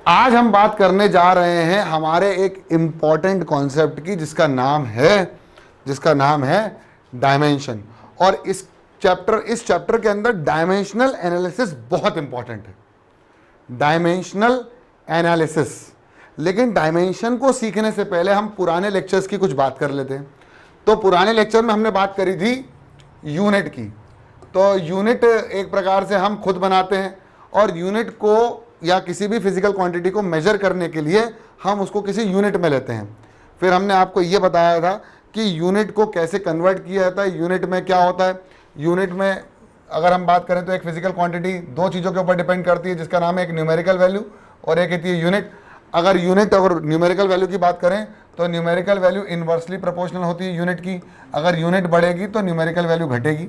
आज हम बात करने जा रहे हैं हमारे एक इंपॉर्टेंट कॉन्सेप्ट की जिसका नाम है डायमेंशन। और इस चैप्टर के अंदर डायमेंशनल एनालिसिस बहुत इंपॉर्टेंट है, डायमेंशनल एनालिसिस। लेकिन डायमेंशन को सीखने से पहले हम पुराने लेक्चर्स की कुछ बात कर लेते हैं। तो पुराने लेक्चर में हमने बात करी थी यूनिट की। तो यूनिट एक प्रकार से हम खुद बनाते हैं और यूनिट को या किसी भी फिजिकल क्वांटिटी को मेजर करने के लिए हम उसको किसी यूनिट में लेते हैं। फिर हमने आपको ये बताया था कि यूनिट को कैसे कन्वर्ट किया जाता है, यूनिट में क्या होता है। यूनिट में अगर हम बात करें तो एक फिजिकल क्वांटिटी दो चीज़ों के ऊपर डिपेंड करती है, जिसका नाम है एक न्यूमेरिकल वैल्यू और एक होती है यूनिट। अगर न्यूमेरिकल वैल्यू की बात करें तो न्यूमेरिकल वैल्यू इन्वर्सली प्रोपोर्शनल होती है यूनिट की। अगर यूनिट बढ़ेगी तो न्यूमेरिकल वैल्यू घटेगी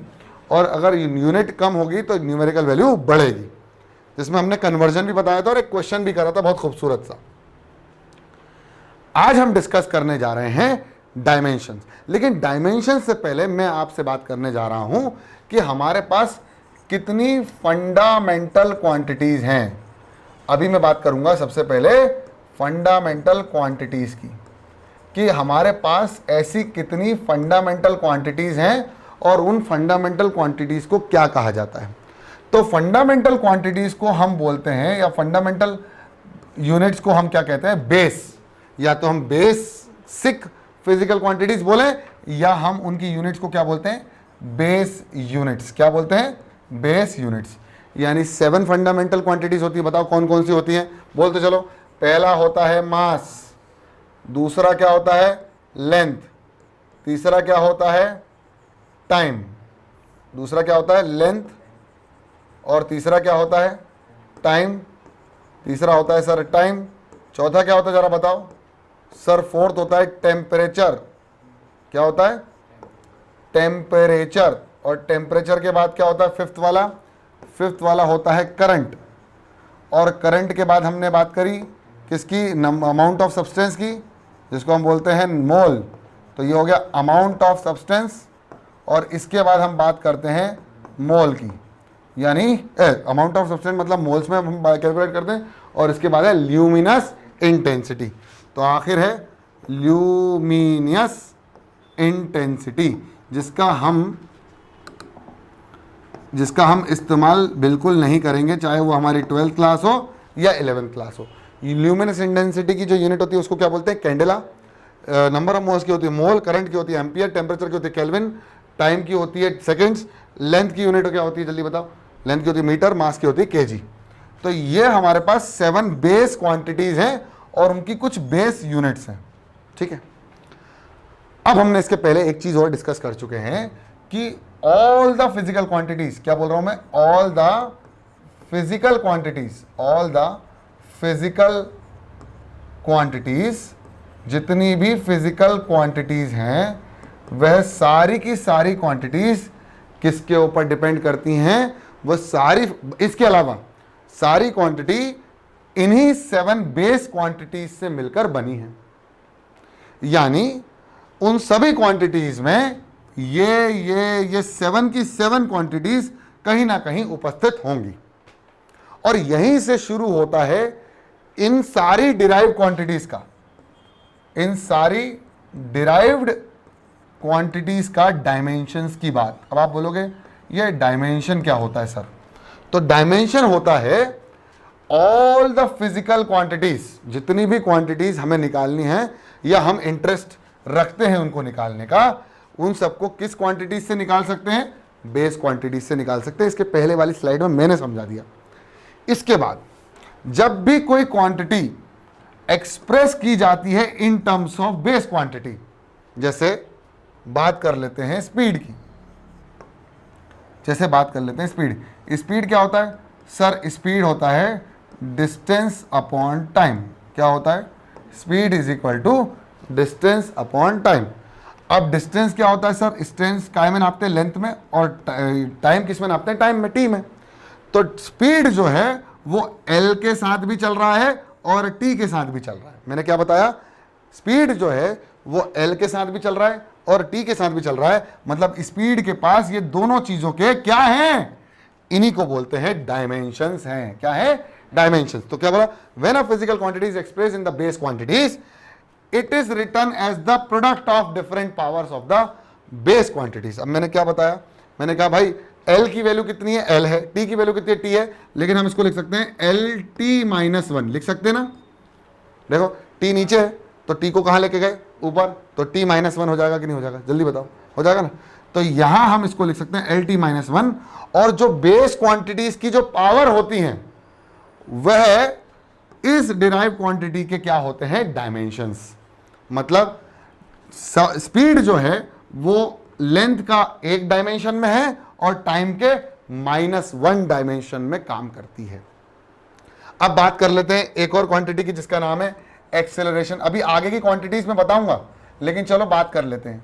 और अगर यूनिट कम होगी तो न्यूमेरिकल वैल्यू बढ़ेगी, जिसमें हमने कन्वर्जन भी बताया था और एक क्वेश्चन भी करा था बहुत खूबसूरत सा। आज हम डिस्कस करने जा रहे हैं डायमेंशंस। लेकिन डायमेंशन से पहले मैं आपसे बात करने जा रहा हूं कि हमारे पास कितनी फंडामेंटल क्वांटिटीज हैं। अभी मैं बात करूंगा सबसे पहले फंडामेंटल क्वांटिटीज की, कि हमारे पास ऐसी कितनी फंडामेंटल क्वांटिटीज हैं और उन फंडामेंटल क्वांटिटीज को क्या कहा जाता है। तो फंडामेंटल क्वांटिटीज को हम बोलते हैं, या फंडामेंटल यूनिट्स को हम क्या कहते हैं, बेस। या तो हम बेसिक फिजिकल क्वांटिटीज बोलें या हम उनकी यूनिट्स को क्या बोलते हैं, बेस यूनिट्स। क्या बोलते हैं, बेस यूनिट्स। यानी 7 फंडामेंटल क्वांटिटीज होती है। बताओ कौन कौन सी होती हैं, बोलते चलो। पहला होता है मास, दूसरा क्या होता है लेंथ, तीसरा क्या होता है टाइम, दूसरा क्या होता है लेंथ और तीसरा क्या होता है टाइम, तीसरा होता है सर टाइम, चौथा क्या होता है जरा बताओ सर, फोर्थ होता है टेम्परेचर। क्या होता है टेम्परेचर। और टेम्परेचर के बाद क्या होता है फिफ्थ वाला होता है करंट। और करंट के बाद हमने बात करी किसकी, अमाउंट ऑफ सब्सटेंस की, जिसको हम बोलते हैं मोल। तो ये हो गया अमाउंट ऑफ सब्सटेंस। और इसके बाद हम बात करते हैं मोल की, यानी अमाउंट ऑफ सब्सटेंस मतलब मोल्स में हम कैलकुलेट करते हैं। और इसके बाद है ल्यूमिनस इंटेंसिटी। तो आखिर है ल्यूमिनस इंटेंसिटी, जिसका हम इस्तेमाल बिल्कुल नहीं करेंगे, चाहे वो हमारी 12th क्लास हो या 11th क्लास हो। ल्यूमिनस इंटेंसिटी की जो यूनिट होती है उसको क्या बोलते हैं, कैंडेला। नंबर ऑफ मोल्स की होती है मोल, करंट की होती है एम्पियर, टेम्परेचर की होती है केल्विन, टाइम की होती है सेकेंड्स, लेंथ की यूनिट क्या होती है जल्दी बताओ, लेंथ की होती है मीटर, मास की होती है केजी। तो ये हमारे पास 7 बेस क्वांटिटीज हैं और उनकी कुछ बेस यूनिट्स हैं। ठीक है, अब हमने इसके पहले एक चीज और डिस्कस कर चुके हैं कि ऑल द फिजिकल क्वांटिटीज, क्या बोल रहा हूं मैं, ऑल द फिजिकल क्वांटिटीज, जितनी भी फिजिकल क्वांटिटीज हैं वह सारी की सारी क्वांटिटीज किसके ऊपर डिपेंड करती हैं, वह सारी, इसके अलावा सारी क्वांटिटी इन्हीं 7 बेस क्वांटिटीज से मिलकर बनी है। यानी उन सभी क्वांटिटीज में ये 7 की 7 क्वांटिटीज कहीं ना कहीं उपस्थित होंगी। और यहीं से शुरू होता है इन सारी डिराइव्ड क्वांटिटीज का, इन सारी डिराइव्ड क्वांटिटीज का डायमेंशंस की बात। अब आप बोलोगे ये डायमेंशन क्या होता है सर, तो डायमेंशन होता है ऑल द फिजिकल क्वांटिटीज, जितनी भी क्वांटिटीज हमें निकालनी है या हम इंटरेस्ट रखते हैं उनको निकालने का, उन सबको किस क्वांटिटीज से निकाल सकते हैं, बेस क्वांटिटीज से निकाल सकते हैं। इसके पहले वाली स्लाइड में मैंने समझा दिया। इसके बाद जब भी कोई क्वांटिटी एक्सप्रेस की जाती है in terms of base quantity, जैसे बात कर लेते हैं स्पीड की, स्पीड क्या होता है सर, स्पीड होता है डिस्टेंस अपॉन टाइम। क्या होता है, speed is equal to distance upon time. अब डिस्टेंस क्या होता है सर, डिस्टेंस काय में नापते हैं, लेंथ में, और टाइम किस में नापते हैं, टाइम में, टी में। तो स्पीड जो है वो एल के साथ भी चल रहा है और टी के साथ भी चल रहा है। मैंने क्या बताया, स्पीड जो है वो एल के साथ भी चल रहा है और टी के साथ भी चल रहा है। मतलब स्पीड के पास ये दोनों चीजों के क्या हैं, इन्हीं को बोलते हैं डायमेंशंस हैं। क्या है, डायमेंशन। तो क्या बोला, when a physical quantity is express in the base quantities it is written as the product of different powers of the base quantities. अब मैंने क्या बताया, मैंने कहा भाई L की वैल्यू कितनी है, L है, T की वैल्यू कितनी है, T है, लेकिन हम इसको लिख सकते हैं LT-1 लिख सकते हैं ना। देखो T नीचे है तो T को कहां लेके गए, ऊपर, तो T-1 हो जाएगा कि नहीं हो जाएगा, जल्दी बताओ, हो जाएगा ना। तो यहां हम इसको लिख सकते हैं LT-1, और जो बेस क्वांटिटीज की जो पावर होती हैं वह इस डिराइव क्वांटिटी के क्या होते हैं, डायमेंशंस। मतलब स्पीड जो है वो लेंथ का एक डायमेंशन में है और टाइम के -1 डायमेंशन में काम करती है। अब बात कर लेते हैं एक और क्वांटिटी की जिसका नाम है एक्सेलरेशन। अभी आगे की क्वांटिटीज में बताऊंगा, लेकिन चलो बात कर लेते हैं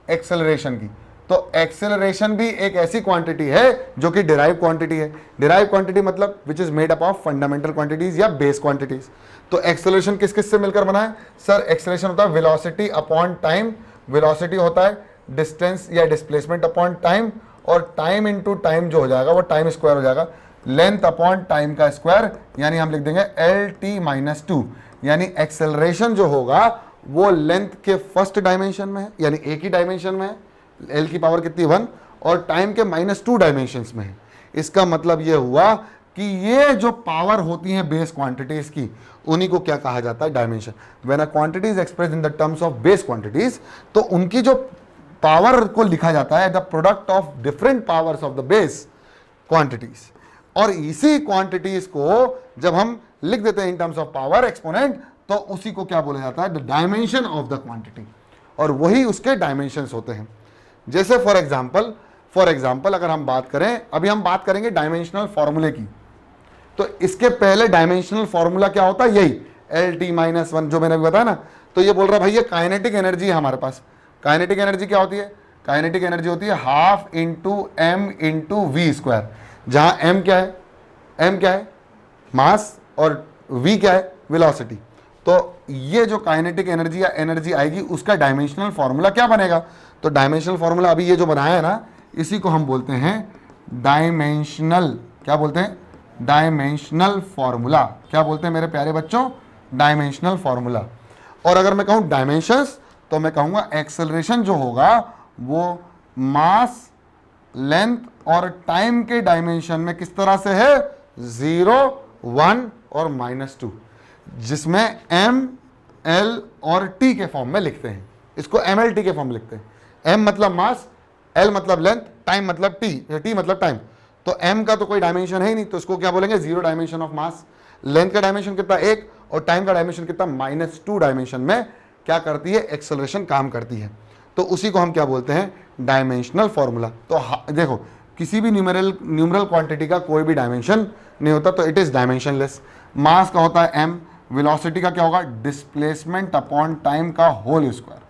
एक्सेलरेशन की। तो एक्सेलरेशन भी एक ऐसी क्वांटिटी है जो कि डिराइव क्वांटिटी है। डिराइव क्वांटिटी मतलब which is made up of fundamental quantities या बेस क्वांटिटीज। तो एक्सेलरेशन किस किस से मिलकर बना है सर, एक्सेलरेशन होता है वेलोसिटी अपॉन टाइम, वेलोसिटी होता है डिस्टेंस या डिस्प्लेसमेंट अपॉन टाइम, और टाइम इनटू टाइम जो हो जाएगा वो टाइम स्क्वायर हो जाएगा, लेंथ अपॉन टाइम का स्क्वायर, यानी हम लिख देंगे LT-2। यानी एक्सेलरेशन जो होगा वो लेंथ के फर्स्ट डायमेंशन में है, यानी एक ही डायमेंशन में है, L की पावर कितनी 1, और टाइम के -2 डायमेंशंस में है। इसका मतलब ये हुआ कि ये जो पावर होती हैं बेस क्वांटिटीज की, उन्हीं को क्या कहा जाता है, dimension. When a quantity is expressed in the terms of base quantities, तो उनकी जो पावर को लिखा जाता है the product of different powers of the base quantities. और इसी क्वांटिटीज को जब हम लिख देते हैं in terms of power exponent, तो उसी को क्या बोला जाता है, the dimension of the quantity, और वही उसके डायमेंशंस होते हैं। जैसे फॉर एग्जाम्पल अगर हम बात करें, अभी हम बात करेंगे डायमेंशनल फॉर्मूले की, तो इसके पहले डायमेंशनल फॉर्मूला क्या होता है, यही LT-1 जो मैंने अभी बताया ना। तो ये बोल रहा भाई ये काइनेटिक एनर्जी है हमारे पास। काइनेटिक एनर्जी क्या होती है, काइनेटिक एनर्जी होती है ½ × m × v², जहां m क्या है, मास, और v क्या है, वेलोसिटी। तो ये जो काइनेटिक एनर्जी या एनर्जी आएगी उसका डायमेंशनल फॉर्मूला क्या बनेगा, तो डायमेंशनल फॉर्मूला अभी ये जो बनाया है ना, इसी को हम बोलते हैं डायमेंशनल, क्या बोलते हैं, डायमेंशनल फॉर्मूला। क्या बोलते हैं मेरे प्यारे बच्चों, डायमेंशनल फॉर्मूला। और अगर मैं कहूं डायमेंशंस, तो मैं कहूंगा एक्सेलरेशन जो होगा वो मास, लेंथ और टाइम के डायमेंशन में किस तरह से है, 0, 1 और -2, जिसमें m, l और t के फॉर्म में लिखते हैं। इसको MLT के फॉर्म में लिखते हैं। m मतलब मास, l मतलब लेंथ, टाइम मतलब t मतलब टाइम। तो m का तो कोई डायमेंशन है ही नहीं, तो इसको क्या बोलेंगे, 0 डायमेंशन ऑफ मास। लेंथ का डायमेंशन कितना, 1, और टाइम का डायमेंशन कितना, -2 डायमेंशन में क्या करती है, एक्सेलरेशन काम करती है। तो उसी को हम क्या बोलते हैं, डायमेंशनल फॉर्मूला। तो देखो किसी भी न्यूमरल क्वांटिटी का कोई भी डायमेंशन नहीं होता, तो इट इज डायमेंशनलेस। मास का होता है m, वेलोसिटी का क्या होगा, डिस्प्लेसमेंट अपॉन टाइम का होल स्क्वायर।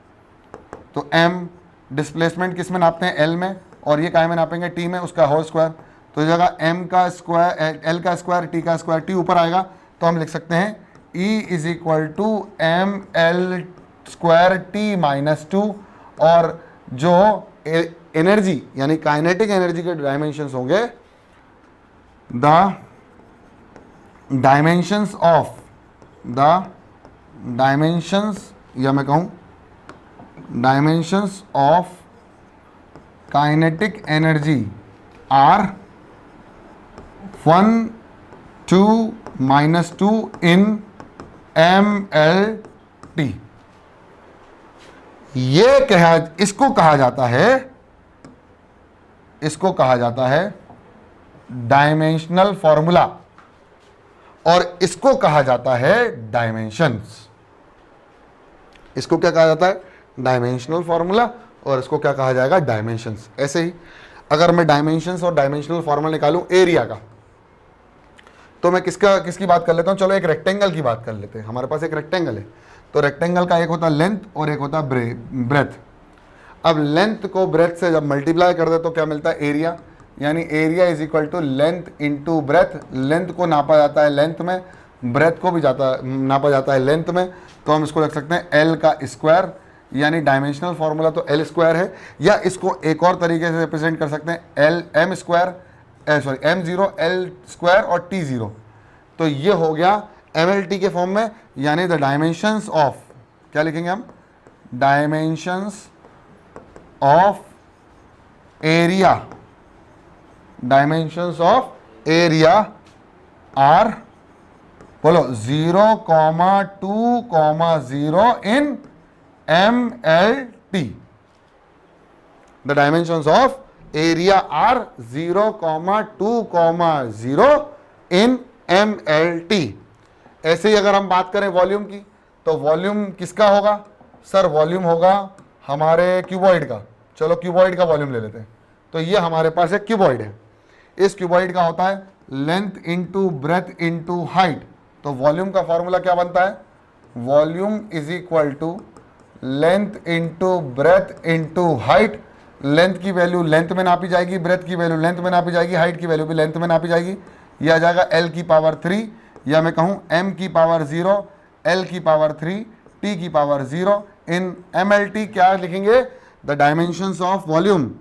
तो m डिस्प्लेसमेंट किस में नापते हैं, l में, और ये काय में नापेंगे, t में, उसका होल स्क्वायर। तो इस जगह m का स्क्वायर, l का स्क्वायर, t का स्क्वायर, t ऊपर आएगा, तो हम लिख सकते हैं E = ml² T-2, और जो एनर्जी यानी काइनेटिक एनर्जी के डायमेंशंस होंगे, द डायमेंशंस या मैं कहूं dimensions of kinetic energy are 1, 2, -2 in MLT। इसको कहा जाता है डायमेंशनल फॉर्मूला, और इसको कहा जाता है डायमेंशंस। इसको क्या कहा जाता है, डायमेंशनल फॉर्मूला, और इसको क्या कहा जाएगा, डायमेंशंस। ऐसे ही अगर मैं डायमेंशंस और डायमेंशनल फॉर्मूला निकालूं एरिया का, तो मैं किसकी बात कर लेता हूं, चलो एक रेक्टेंगल की बात कर लेते हैं। हमारे पास एक रेक्टेंगल है, तो रेक्टेंगल का एक होता है लेंथ और एक होता है ब्रेथ। अब लेंथ को ब्रेथ से जब मल्टीप्लाई कर दे तो क्या मिलता है, एरिया। यानी area = length into breath. Length को नापा जाता है लेंथ में, ब्रेथ को भी नापा जाता है लेंथ में। तो हम इसको रख सकते हैं L का स्क्वायर, यानी डायमेंशनल फॉर्मूला तो L स्क्वायर है, या इसको एक और तरीके से रिप्रेजेंट कर सकते हैं m0 L² और T0। तो ये हो गया MLT के फॉर्म में, यानी द डायमेंशंस ऑफ, क्या लिखेंगे हम, dimensions of area, dimensions of area are, बोलो 0,2,0 इन MLT. The dimensions of area are 0,2,0 in MLT. ऐसे ही अगर हम बात करें वॉल्यूम की, तो वॉल्यूम किसका होगा सर? वॉल्यूम होगा हमारे क्यूबॉइड का। चलो क्यूबॉइड का वॉल्यूम ले लेते हैं। तो ये हमारे पास एक क्यूबॉइड है, इस क्यूबॉइड का होता है length into breadth into height. तो वॉल्यूम का फॉर्मूला क्या बनता है? Volume is equal to length into breadth into height. Length की वैल्यू लेंथ में नापी जाएगी, ब्रेथ की वैल्यू लेंथ में नापी जाएगी, हाइट की वैल्यू भी लेंथ में नापी जाएगी। यह आ जाएगा L की पावर 3, या मैं कहूँ M की पावर 0, L की पावर 3, T की पावर 0 इन MLT। क्या लिखेंगे? The dimensions of volume,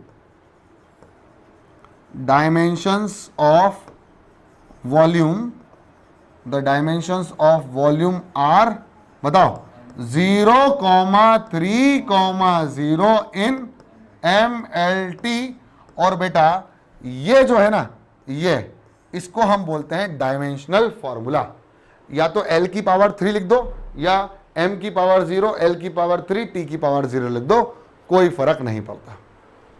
dimensions of volume, the dimensions of volume are, बताओ 0,3,0 इन MLT। और बेटा ये जो है ना, ये इसको हम बोलते हैं डायमेंशनल फॉर्मूला। या तो L की पावर 3 लिख दो, या M की पावर 0, L की पावर 3, T की पावर 0 लिख दो, कोई फर्क नहीं पड़ता।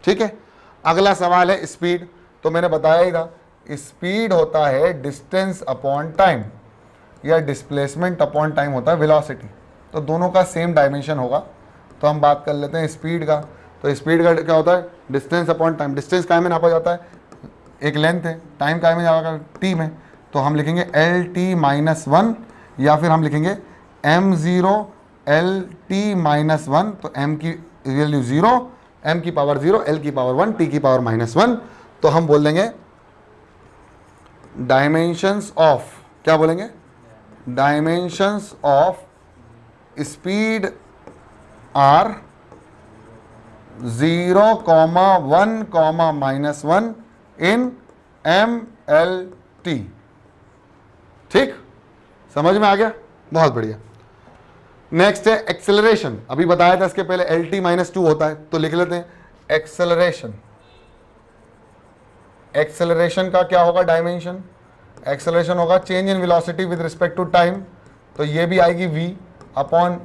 ठीक है। अगला सवाल है स्पीड। तो मैंने बताया ही था, स्पीड होता है डिस्टेंस अपॉन टाइम, या डिस्प्लेसमेंट अपॉन टाइम होता है वेलोसिटी। तो दोनों का सेम डायमेंशन होगा। तो हम बात कर लेते हैं स्पीड का। तो स्पीड का क्या होता है? Distance upon time. डिस्टेंस काय में नापा जाता है? एक लेंथ है, टाइम काय में जाएगा? टी में। तो हम लिखेंगे LT-1, या फिर हम लिखेंगे M0 LT-1। तो M की वैल्यू 0, M की पावर 0, L की पावर 1, T की पावर -1। तो हम बोल देंगे डायमेंशंस ऑफ, क्या बोलेंगे? Dimensions of speed are 0,1,-1 in MLT। ठीक, समझ में आ गया? बहुत बढ़िया। नेक्स्ट है एक्सेलरेशन। अभी बताया था इसके पहले LT-2 होता है, तो लिख लेते हैं एक्सेलरेशन। एक्सेलरेशन का क्या होगा डायमेंशन? एक्सेलरेशन होगा change in velocity with respect to time. तो ये भी आएगी V अपॉन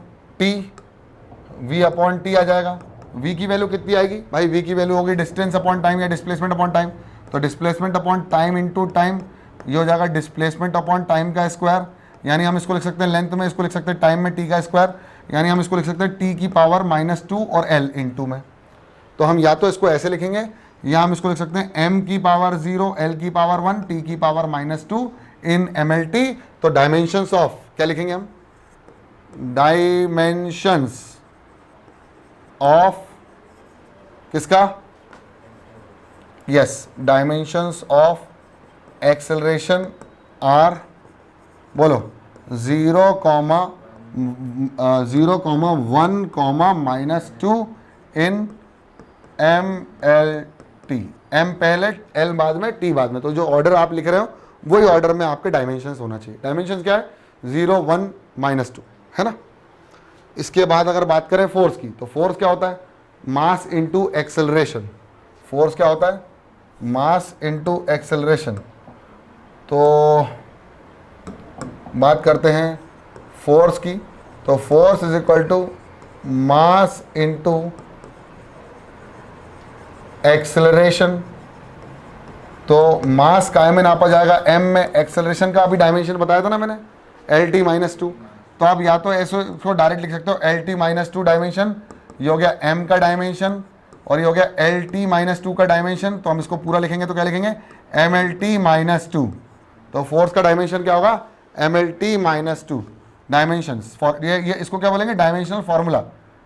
T आ जाएगा। V की वैल्यू कितनी आएगी भाई? V की वैल्यू होगी डिस्टेंस अपॉन टाइम या डिस्प्लेसमेंट अपॉन टाइम। तो displacement upon time into time, ये हो जाएगा डिस्प्लेसमेंट अपॉन टाइम का स्क्वायर। यानी हम इसको लिख सकते हैं लेंथ में, इसको लिख सकते हैं टाइम में, T का स्क्वायर। यानी हम इसको लिख सकते हैं T की पावर -2 और L इंटू में। तो हम या तो इसको ऐसे लिखेंगे, या हम इसको लिख सकते हैं M की पावर 0, L की पावर 1, T की पावर -2 इन MLT। तो डायमेंशंस ऑफ, क्या लिखेंगे हम? डायमेंशंस ऑफ किसका? Yes, dimensions of acceleration are, बोलो 0,1,-2 इन MLT। M पहले, L बाद में, T बाद में। तो जो ऑर्डर आप लिख रहे हो वही ऑर्डर में आपके डायमेंशंस होना चाहिए। डायमेंशंस क्या है? 0, 1, -2, है ना। इसके बाद अगर बात करें फोर्स की, तो फोर्स क्या होता है? Mass into acceleration. फोर्स क्या होता है? Mass into acceleration. तो बात करते हैं फोर्स की। तो force is equal to mass into acceleration. तो मास काय में नापा जाएगा? M में। एक्सेलरेशन का अभी डायमेंशन बताया था ना मैंने, LT-2। तो आप या तो ऐसे इसको डायरेक्ट लिख सकते हो LT-2 डायमेंशन, ये हो गया M का डायमेंशन, और ये हो गया LT-2 का डायमेंशन। तो हम इसको पूरा लिखेंगे तो क्या लिखेंगे? MLT-2। तो फोर्स का डायमेंशन क्या होगा? MLT-2 dimensions. ये इसको क्या बोलेंगे? Dimensional formula.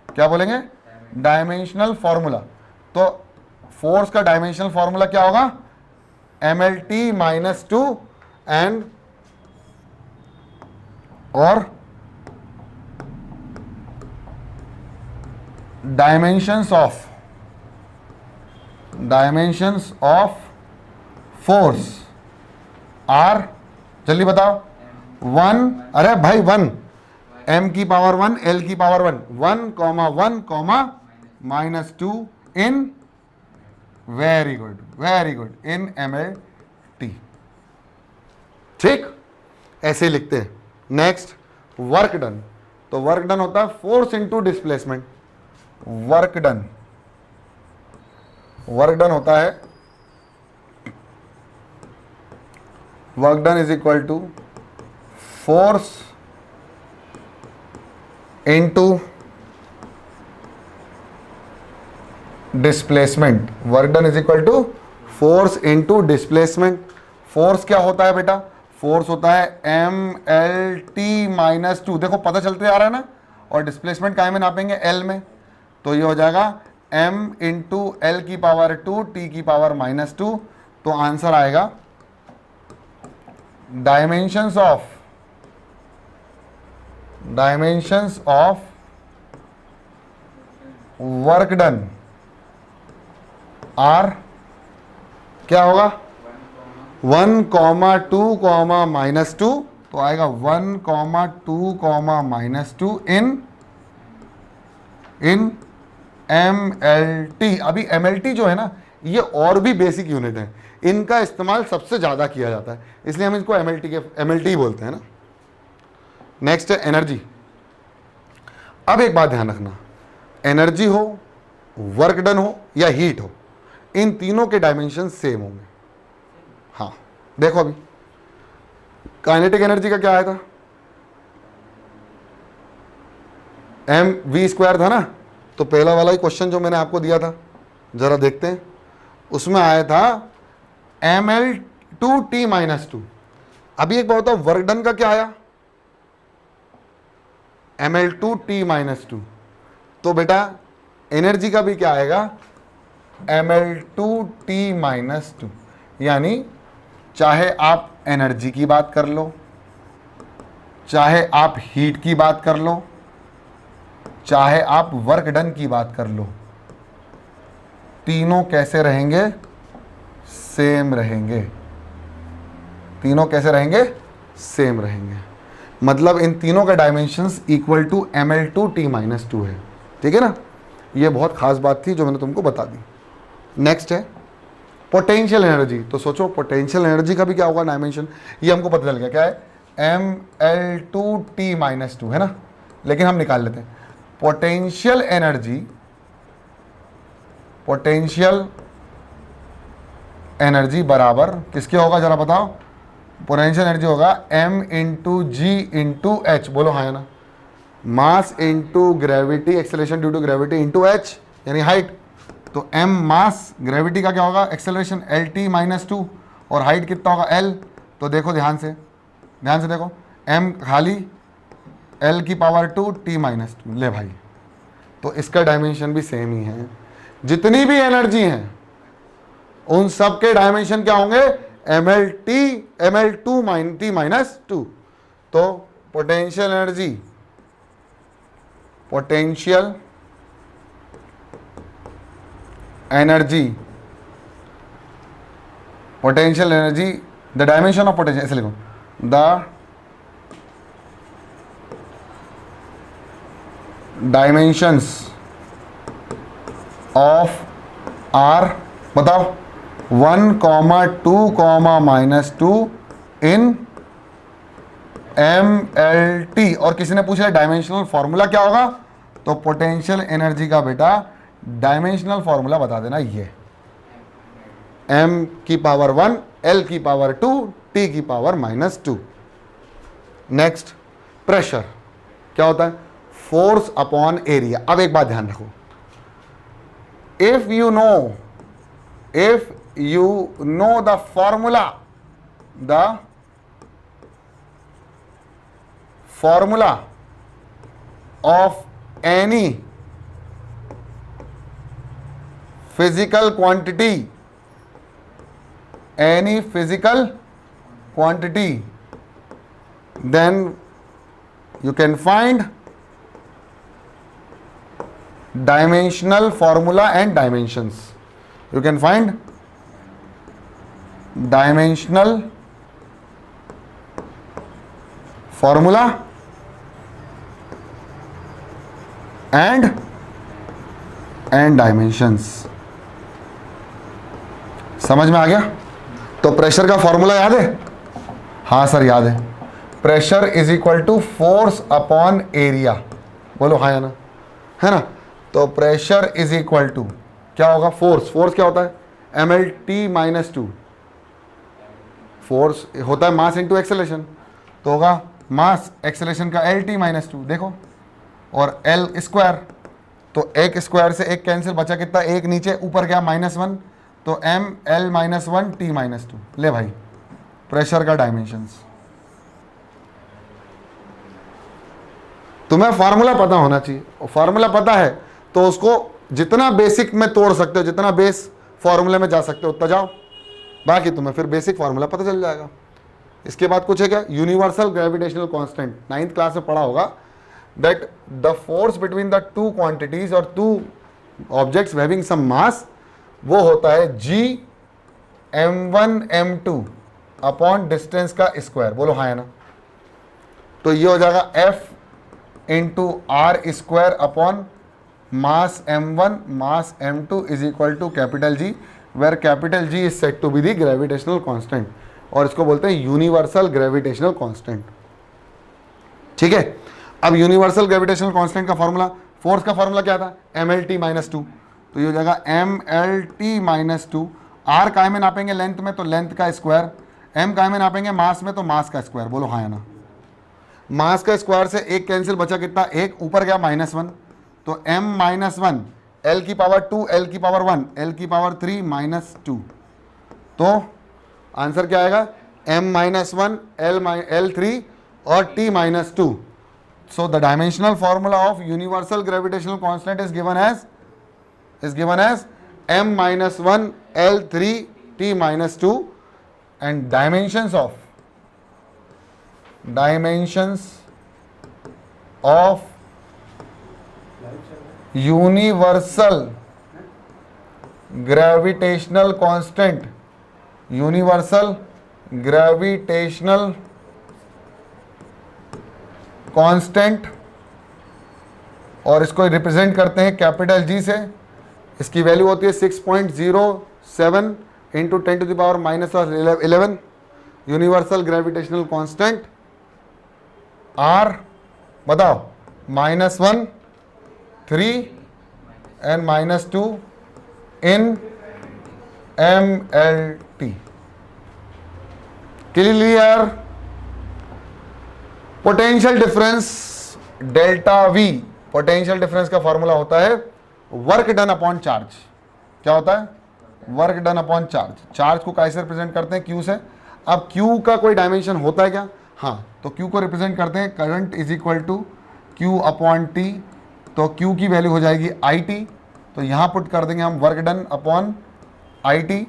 क्या बोलेंगे? Dimensional formula. तो फोर्स का डायमेंशनल फॉर्मूला क्या होगा? MLT-2 एंड और डायमेंशंस ऑफ फोर्स आर, जल्दी बताओ। 1, अरे भाई 1, m की पावर 1, l की power 1, 1 comma 1 comma -2 in, very good in mlt। ठीक, ऐसे लिखते हैं। Next, work done. तो वर्क डन होता है force into displacement. Work done होता है, work done is equal to force into displacement. Work done is equal to force into displacement. Force क्या होता है बेटा? फोर्स होता है mlt-2। देखो पता चलते आ रहा है ना। और डिस्प्लेसमेंट काय में नापेंगे? एल में। तो ये हो जाएगा m इंटू एल की पावर 2 t की पावर -2। तो आंसर आएगा dimensions of work done are क्या होगा? 1, 2, -2। तो आएगा 1, 2, -2 इन mlt। अभी mlt जो है ना, ये और भी बेसिक यूनिट है, इनका इस्तेमाल सबसे ज्यादा किया जाता है, इसलिए हम इसको mlt बोलते हैं ना। नेक्स्ट है एनर्जी। अब एक बात ध्यान रखना, एनर्जी हो, वर्क डन हो या हीट हो, इन तीनों के डायमेंशन सेम होंगे। हाँ देखो, अभी काइनेटिक एनर्जी का क्या आया था? mv² था ना। तो पहला वाला ही क्वेश्चन जो मैंने आपको दिया था, जरा देखते हैं, उसमें आया था ml2t-2। अभी एक बात बताओ, वर्क डन का क्या आया? ml2t-2। तो बेटा एनर्जी का भी क्या आएगा? ml2t-2। यानी चाहे आप एनर्जी की बात कर लो, चाहे आप हीट की बात कर लो, चाहे आप वर्क डन की बात कर लो, तीनों कैसे रहेंगे? सेम रहेंगे। तीनों कैसे रहेंगे? सेम रहेंगे। मतलब इन तीनों का डायमेंशंस इक्वल टू ml2t-2 है। ठीक है ना। ये बहुत खास बात थी जो मैंने तुमको बता दी। नेक्स्ट है पोटेंशियल एनर्जी। तो सोचो पोटेंशियल एनर्जी का भी क्या होगा डायमेंशन? ये हमको पता चल गया, क्या है? ml2t-2 है ना। लेकिन हम निकाल लेते हैं पोटेंशियल एनर्जी बराबर किसके होगा? जरा बताओ। पोटेंशियल एनर्जी होगा m into g into h. बोलो हाँ या ना। Mass into gravity, acceleration due to gravity into h यानी हाइट। तो m मास, ग्रेविटी का क्या होगा? एक्सेलरेशन lt-2, और हाइट कितना होगा? l। तो देखो ध्यान से देखो, m खाली l की पावर 2 t-2। ले भाई, तो इसका डायमेंशन भी सेम ही है। जितनी भी एनर्जी है उन सब के डायमेंशन क्या होंगे? ml2t-2। तो potential energy, the dimension of potential, ऐसे लिखो, द डायमेंशंस ऑफ आर, बताओ, 1, 2, -2 इन mlt। और किसी ने पूछा डायमेंशनल फॉर्मूला क्या होगा? तो पोटेंशियल एनर्जी का बेटा डायमेंशनल फॉर्मूला बता देना, ये m की पावर 1, l की पावर 2, t की पावर -2। नेक्स्ट प्रेशर क्या होता है? Force upon area. अब एक बात ध्यान रखो, if you know the formula of any physical quantity, then you can find dimensional formula and dimensions. You can find dimensional formula and dimensions. समझ में आ गया? तो प्रेशर का फॉर्मूला याद है? हाँ सर याद है। Pressure is equal to force upon area. बोलो हाँ या ना, है ना? तो प्रेशर इज इक्वल टू क्या होगा? फोर्स क्या होता है? mlt-2। फोर्स होता है मास इंटू एक्सेलरेशन, तो होगा मास एक्सेलरेशन का lt-2। देखो, और l स्क्वायर, तो एक स्क्वायर से एक कैंसिल, बचा कितना? एक नीचे, ऊपर गया -1, तो ml-1t-2। ले भाई, प्रेशर का डायमेंशंस। तुम्हें फार्मूला पता होना चाहिए, और फार्मूला पता है तो उसको जितना बेसिक में तोड़ सकते हो, जितना बेस फार्मूले में जा सकते हो उतना जाओ, बाकी तुम्हें फिर बेसिक फार्मूला पता चल जाएगा। इसके बाद कुछ है क्या? Universal gravitational constant. 9th class में पढ़ा होगा that the force between the two quantities और टू ऑब्जेक्ट्स हैविंग सम मास, वो होता है G(m1 m2) अपॉन डिस्टेंस का स्क्वायर। बोलो हाँ है ना? तो ये हो जाएगा F into r square upon mass m1 mass m2 is equal to capital G, where capital G is said to be the gravitational constant, और इसको बोलते हैं यूनिवर्सल ग्रेविटेशनल कांस्टेंट। ठीक है, अब यूनिवर्सल ग्रेविटेशनल कांस्टेंट का फॉर्मूला, फोर्स का formula क्या था? mlt-2। तो ये हो जाएगा mlt-2। r काय में नापेंगे? लेंथ में, तो लेंथ का स्क्वायर। m काय में नापेंगे? मास में, तो मास का स्क्वायर। बोलो हाँ या ना? मास का स्क्वायर से एक कैंसिल, बचा कितना? एक, ऊपर गया -1, तो m-1 l की पावर 2 l की पावर 1 l की पावर 3 -2। तो आंसर क्या आएगा? m-1 l3 और t-2। So the dimensional formula of universal gravitational constant is given as m-1 l3 t-2, and dimensions of universal gravitational constant, universal gravitational constant, और इसको represent करते हैं capital G से। इसकी वैल्यू होती है 6.07 into 10⁻11। Universal gravitational constant R बताओ, -1, 3 and -2 in mlt। Clear? Potential difference delta V, potential difference का फॉर्मूला होता है वर्क डन अपॉन चार्ज। क्या होता है? Work done upon charge. Charge को कैसे रिप्रेजेंट करते हैं? Q से। अब Q का कोई डायमेंशन होता है क्या? हाँ, तो Q को रिप्रेजेंट करते हैं current is equal to Q upon T। तो Q की वैल्यू हो जाएगी IT, तो यहाँ पुट कर देंगे हम वर्क डन अपॉन IT,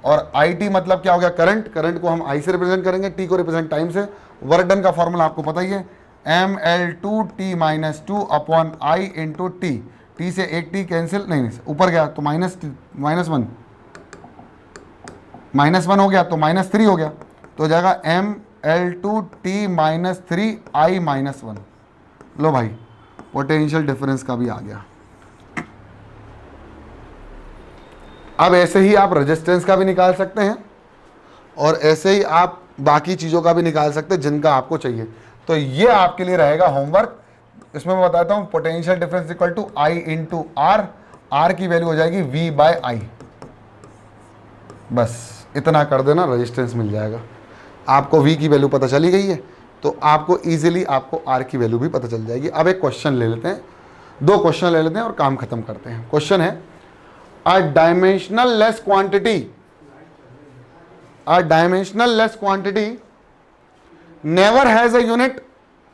और IT मतलब क्या हो गया? करंट। करंट को हम I से रिप्रेजेंट करेंगे, T को रिप्रेजेंट टाइम से। वर्क डन का फॉर्मूला आपको पता ही है, ml2t-2 upon I into T। T से एक T कैंसिल, नहीं ऊपर गया तो -1 हो गया, तो -3 हो गया, तो हो जाएगा ml2t-3I-1। लो भाई, पोटेंशियल डिफरेंस का भी आ गया। अब ऐसे ही आप रेजिस्टेंस का भी निकाल सकते हैं, और ऐसे ही आप बाकी चीज़ों का भी निकाल सकते हैं जिनका आपको चाहिए। तो ये आपके लिए रहेगा होमवर्क। इसमें मैं बताता हूँ, potential difference equal to I into R. R की वैल्यू हो जाएगी V/I। बस इतना कर देना, रेजिस्टेंस मिल जाएगा। आपको V की वैल्यू पता चली गई है, तो आपको इजीली आपको R की वैल्यू भी पता चल जाएगी। अब एक क्वेश्चन ले लेते हैं, 2 क्वेश्चन ले लेते हैं और काम खत्म करते हैं। क्वेश्चन है, a dimensional less quantity never has a unit,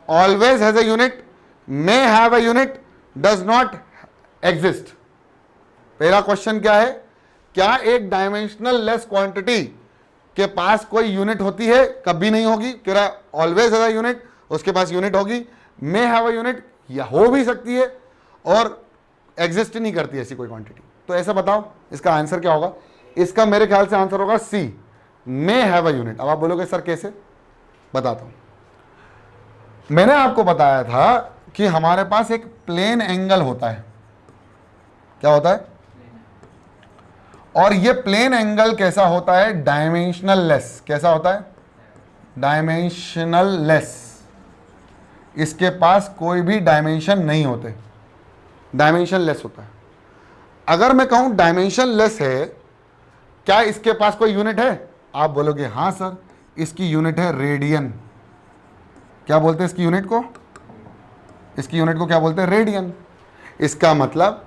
always has a unit, may have a unit, does not exist. पहला क्वेश्चन क्या है? क्या एक डायमेंशनल लेस क्वांटिटी के पास कोई यूनिट होती है? कभी नहीं होगी। कह रहा है ऑलवेज हैज अ यूनिट, उसके पास यूनिट होगी। मे हैव अ यूनिट, या हो भी सकती है, और एग्जिस्ट नहीं करती ऐसी कोई क्वांटिटी। तो ऐसा बताओ इसका आंसर क्या होगा? इसका मेरे ख्याल से आंसर होगा C, may have a unit. अब आप बोलोगे सर कैसे? बताता हूं। मैंने आपको बताया था कि हमारे पास एक प्लेन एंगल होता है। क्या होता है? और ये प्लेन एंगल कैसा होता है? Dimensional less. कैसा होता है? Dimensional less. इसके पास कोई भी डायमेंशन नहीं होते, डायमेंशन लेस होता है। अगर मैं कहूं डायमेंशन लेस है, क्या इसके पास कोई यूनिट है? आप बोलोगे हाँ सर, इसकी यूनिट है रेडियन। क्या बोलते हैं इसकी यूनिट को? इसकी यूनिट को क्या बोलते हैं? रेडियन। इसका मतलब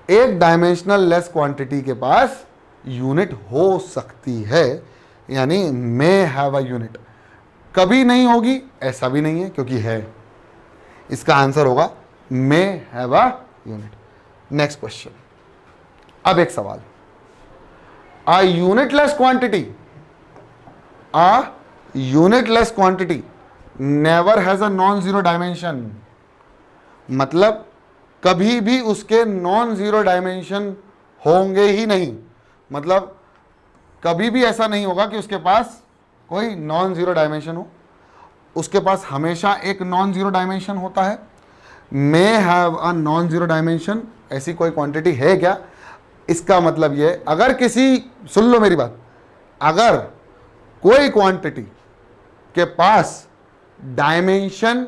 एक डायमेंशनल लेस क्वांटिटी के पास यूनिट हो सकती है, यानी मे हैव अ यूनिट। कभी नहीं होगी ऐसा भी नहीं है, क्योंकि है। इसका आंसर होगा may have a unit. Next question. अब एक सवाल, a unitless quantity never has a non zero dimension. मतलब कभी भी उसके नॉन जीरो डायमेंशन होंगे ही नहीं। मतलब कभी भी ऐसा नहीं होगा कि उसके पास कोई नॉन जीरो डायमेंशन हो। उसके पास हमेशा एक नॉन जीरो डायमेंशन होता है। मे have a non zero dimension, ऐसी कोई क्वांटिटी है क्या? इसका मतलब ये, अगर किसी, सुन लो मेरी बात, अगर कोई क्वांटिटी के पास डायमेंशन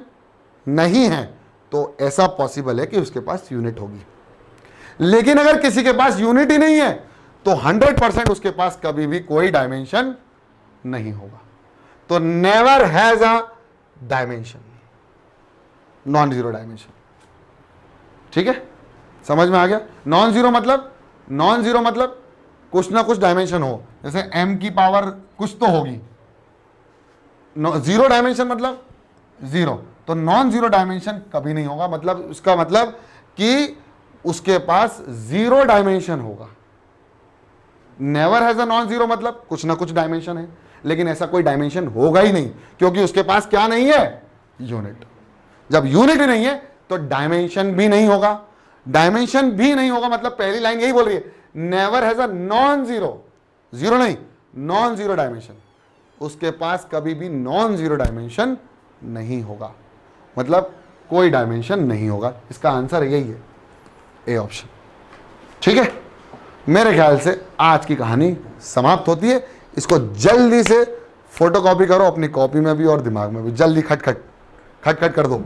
नहीं है तो ऐसा पॉसिबल है कि उसके पास यूनिट होगी। लेकिन अगर किसी के पास यूनिट ही नहीं है तो 100% उसके पास कभी भी कोई डायमेंशन नहीं होगा। तो never has a dimension, non zero dimension. ठीक है, समझ में आ गया? नॉन जीरो मतलब कुछ ना कुछ डायमेंशन हो, जैसे m की पावर कुछ तो होगी। जीरो डायमेंशन मतलब जीरो, तो नॉन जीरो डायमेंशन कभी नहीं होगा। मतलब उसका मतलब कि उसके पास जीरो डायमेंशन होगा। Never has a non zero मतलब कुछ ना कुछ डायमेंशन है, लेकिन ऐसा कोई डायमेंशन होगा ही नहीं, क्योंकि उसके पास क्या नहीं है? यूनिट। जब यूनिट ही नहीं है तो डायमेंशन भी नहीं होगा। डायमेंशन भी नहीं होगा मतलब पहली लाइन यही बोल रही है, never has a non zero, zero नहीं, नॉन जीरो डायमेंशन। उसके पास कभी भी नॉन जीरो डायमेंशन नहीं होगा, मतलब कोई डायमेंशन नहीं होगा। इसका आंसर यही है, ए ऑप्शन। ठीक है, मेरे ख्याल से आज की कहानी समाप्त होती है। इसको जल्दी से फोटोकॉपी करो अपनी कॉपी में भी और दिमाग में भी, जल्दी खट खट कर दो।